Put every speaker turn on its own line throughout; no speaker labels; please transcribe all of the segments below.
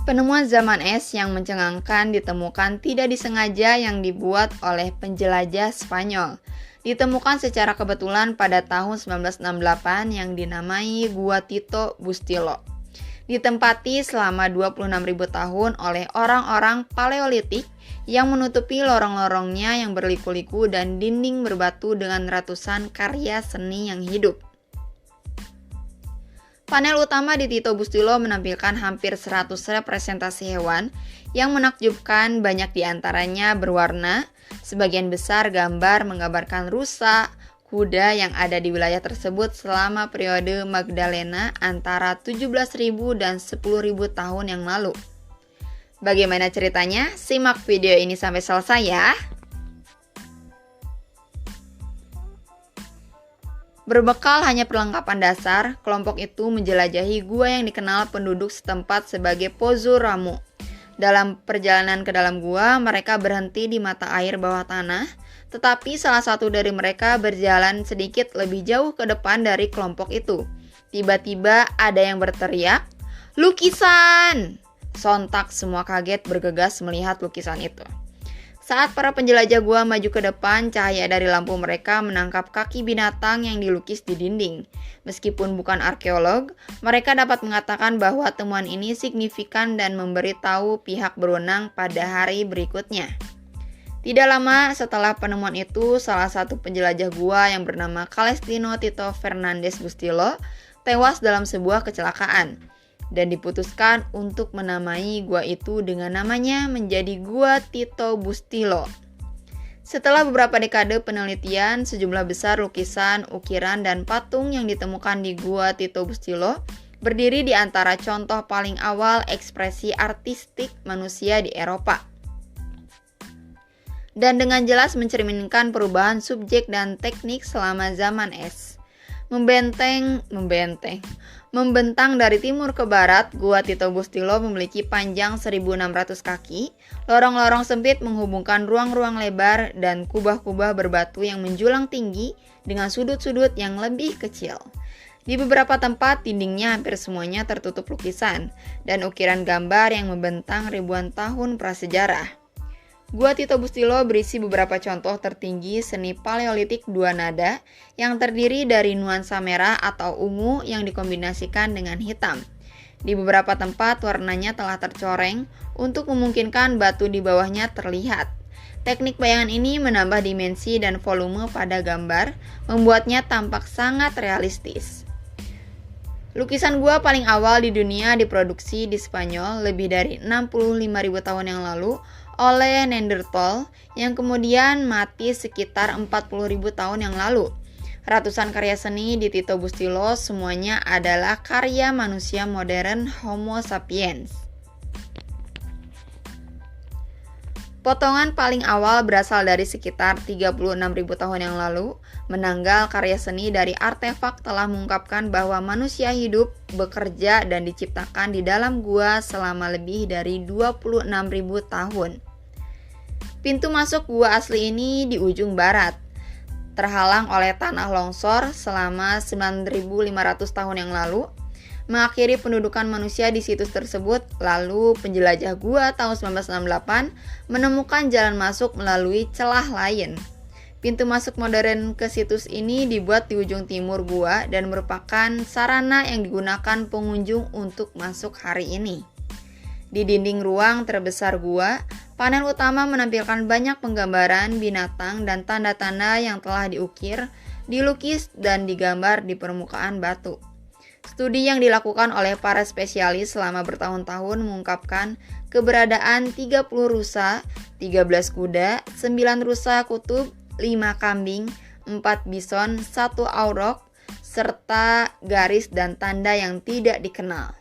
Penemuan zaman es yang mencengangkan ditemukan tidak disengaja yang dibuat oleh penjelajah Spanyol. Ditemukan secara kebetulan pada tahun 1968 yang dinamai Gua Tito Bustillo. Ditempati selama 26.000 tahun oleh orang-orang Paleolitik yang menutupi lorong-lorongnya yang berliku-liku dan dinding berbatu dengan ratusan karya seni yang hidup. Panel utama di Tito Bustillo menampilkan hampir 100 representasi hewan yang menakjubkan, banyak diantaranya berwarna. Sebagian besar gambar menggambarkan rusa, kuda yang ada di wilayah tersebut selama periode Magdalena antara 17.000 dan 10.000 tahun yang lalu. Bagaimana ceritanya? Simak video ini sampai selesai ya. Berbekal hanya perlengkapan dasar, kelompok itu menjelajahi gua yang dikenal penduduk setempat sebagai Pozo Ramu. Dalam perjalanan ke dalam gua, mereka berhenti di mata air bawah tanah, tetapi salah satu dari mereka berjalan sedikit lebih jauh ke depan dari kelompok itu. Tiba-tiba ada yang berteriak, "Lukisan!" Sontak semua kaget bergegas melihat lukisan itu. Saat para penjelajah gua maju ke depan, cahaya dari lampu mereka menangkap kaki binatang yang dilukis di dinding. Meskipun bukan arkeolog, mereka dapat mengatakan bahwa temuan ini signifikan dan memberitahu pihak berwenang pada hari berikutnya. Tidak lama setelah penemuan itu, salah satu penjelajah gua yang bernama Celestino Tito Fernandez Bustillo tewas dalam sebuah kecelakaan. Dan diputuskan untuk menamai gua itu dengan namanya menjadi Gua Tito Bustillo. Setelah beberapa dekade penelitian, sejumlah besar lukisan, ukiran, dan patung yang ditemukan di Gua Tito Bustillo berdiri di antara contoh paling awal ekspresi artistik manusia di Eropa. Dan dengan jelas mencerminkan perubahan subjek dan teknik selama zaman es. Membentang dari timur ke barat, Gua Tito Bustillo memiliki panjang 1.600 kaki, lorong-lorong sempit menghubungkan ruang-ruang lebar, dan kubah-kubah berbatu yang menjulang tinggi dengan sudut-sudut yang lebih kecil. Di beberapa tempat, dindingnya hampir semuanya tertutup lukisan, dan ukiran gambar yang membentang ribuan tahun prasejarah. Gua Tito Bustillo berisi beberapa contoh tertinggi seni Paleolitik dua nada yang terdiri dari nuansa merah atau ungu yang dikombinasikan dengan hitam. Di beberapa tempat warnanya telah tercoreng untuk memungkinkan batu di bawahnya terlihat. Teknik bayangan ini menambah dimensi dan volume pada gambar, membuatnya tampak sangat realistis. Lukisan gua paling awal di dunia diproduksi di Spanyol lebih dari 65.000 tahun yang lalu oleh Neanderthal yang kemudian mati sekitar 40.000 tahun yang lalu. Ratusan karya seni di Tito Bustillo semuanya adalah karya manusia modern Homo sapiens. Potongan paling awal berasal dari sekitar 36.000 tahun yang lalu. Menanggal karya seni dari artefak telah mengungkapkan bahwa manusia hidup, bekerja, dan diciptakan di dalam gua selama lebih dari 26.000 tahun. Pintu masuk gua asli ini di ujung barat, terhalang oleh tanah longsor selama 9.500 tahun yang lalu, mengakhiri pendudukan manusia di situs tersebut. Lalu penjelajah gua tahun 1968 menemukan jalan masuk melalui celah lain. Pintu masuk modern ke situs ini dibuat di ujung timur gua dan merupakan sarana yang digunakan pengunjung untuk masuk hari ini. Di dinding ruang terbesar gua, panel utama menampilkan banyak penggambaran binatang dan tanda-tanda yang telah diukir, dilukis, dan digambar di permukaan batu. Studi yang dilakukan oleh para spesialis selama bertahun-tahun mengungkapkan keberadaan 30 rusa, 13 kuda, 9 rusa kutub, 5 kambing, 4 bison, 1 aurok, serta garis dan tanda yang tidak dikenal.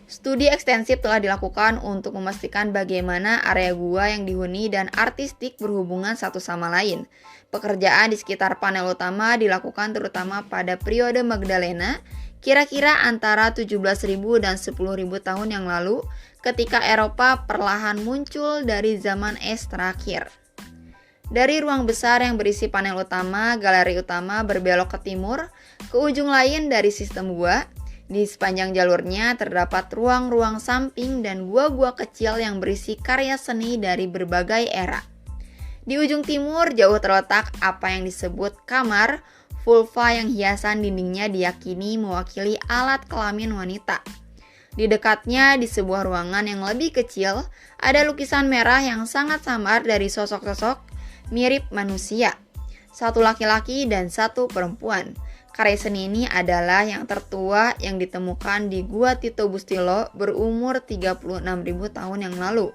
Studi ekstensif telah dilakukan untuk memastikan bagaimana area gua yang dihuni dan artistik berhubungan satu sama lain. Pekerjaan di sekitar panel utama dilakukan terutama pada periode Magdalena, kira-kira antara 17.000 dan 10.000 tahun yang lalu, ketika Eropa perlahan muncul dari zaman es terakhir. Dari ruang besar yang berisi panel utama, galeri utama berbelok ke timur, ke ujung lain dari sistem gua. Di sepanjang jalurnya terdapat ruang-ruang samping dan gua-gua kecil yang berisi karya seni dari berbagai era. Di ujung timur jauh terletak apa yang disebut kamar vulva yang hiasan dindingnya diyakini mewakili alat kelamin wanita. Di dekatnya di sebuah ruangan yang lebih kecil ada lukisan merah yang sangat samar dari sosok-sosok mirip manusia. Satu laki-laki dan satu perempuan. Karya seni ini adalah yang tertua yang ditemukan di Gua Tito Bustilo berumur 36.000 tahun yang lalu.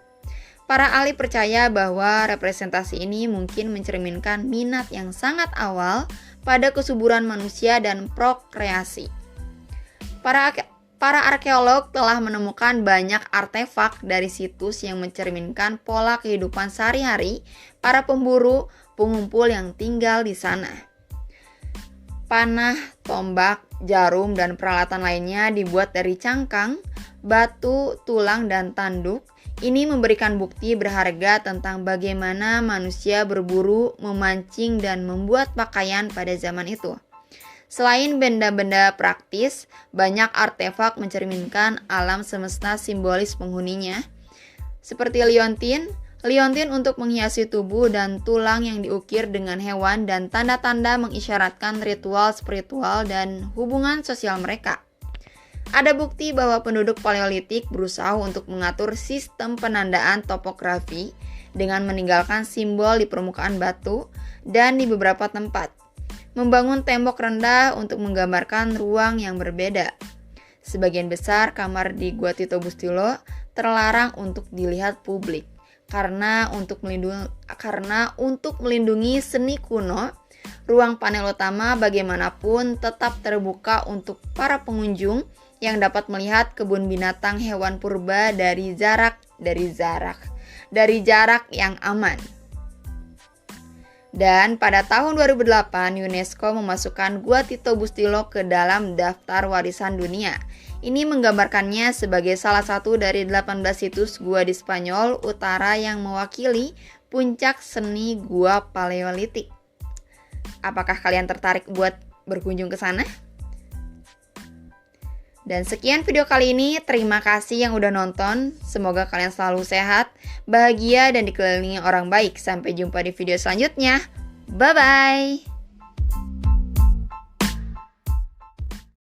Para ahli percaya bahwa representasi ini mungkin mencerminkan minat yang sangat awal pada kesuburan manusia dan prokreasi. Para arkeolog telah menemukan banyak artefak dari situs yang mencerminkan pola kehidupan sehari-hari para pemburu pengumpul yang tinggal di sana. Panah, tombak, jarum, dan peralatan lainnya dibuat dari cangkang, batu, tulang, dan tanduk. Ini memberikan bukti berharga tentang bagaimana manusia berburu, memancing, dan membuat pakaian pada zaman itu. Selain benda-benda praktis, banyak artefak mencerminkan alam semesta simbolis penghuninya, seperti liontin untuk menghiasi tubuh dan tulang yang diukir dengan hewan dan tanda-tanda mengisyaratkan ritual spiritual dan hubungan sosial mereka. Ada bukti bahwa penduduk Paleolitik berusaha untuk mengatur sistem penandaan topografi dengan meninggalkan simbol di permukaan batu dan di beberapa tempat. Membangun tembok rendah untuk menggambarkan ruang yang berbeda. Sebagian besar kamar di Gua Tito Bustilo terlarang untuk dilihat publik. Karena untuk melindungi seni kuno, ruang panel utama bagaimanapun tetap terbuka untuk para pengunjung yang dapat melihat kebun binatang hewan purba dari jarak yang aman. Dan pada tahun 2008, UNESCO memasukkan Gua Tito Bustilo ke dalam daftar warisan dunia. Ini menggambarkannya sebagai salah satu dari 18 situs gua di Spanyol Utara yang mewakili puncak seni gua Paleolitik. Apakah kalian tertarik buat berkunjung ke sana? Dan sekian video kali ini, terima kasih yang udah nonton. Semoga kalian selalu sehat, bahagia, dan dikelilingi orang baik. Sampai jumpa di video selanjutnya. Bye-bye!